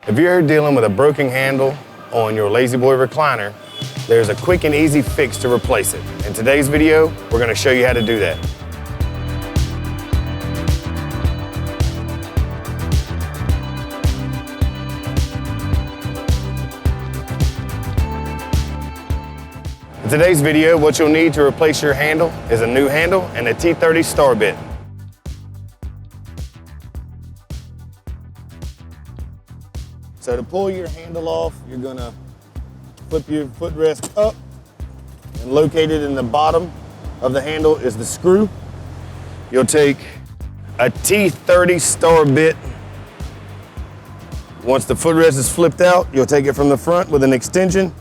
If you're dealing with a broken handle on your La-Z-Boy recliner, there's a quick and easy fix to replace it. In today's video, we're going to show you how to do that. In today's video, what you'll need to replace your handle is a new handle and a T30 star bit. So to pull your handle off, you're gonna flip your footrest up, and located in the bottom of the handle is the screw. You'll take a T30 star bit. Once the footrest is flipped out, you'll take it from the front with an extension.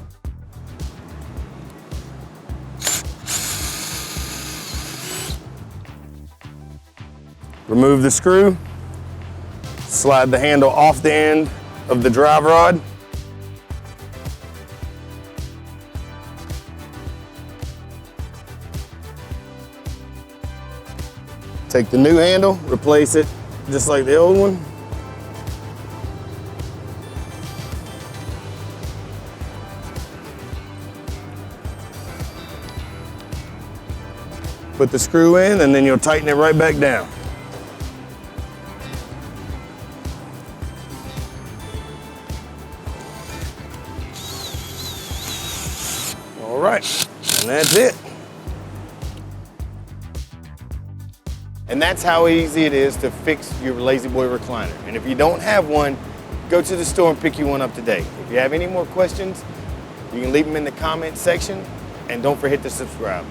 Remove the screw, slide the handle off the end of the drive rod. Take the new handle, replace it just like the old one. Put the screw in and then you'll tighten it right back down. All right, and that's it. And that's how easy it is to fix your La-Z-Boy recliner. And if you don't have one, go to the store and pick you one up today. If you have any more questions, you can leave them in the comment section, and don't forget to subscribe.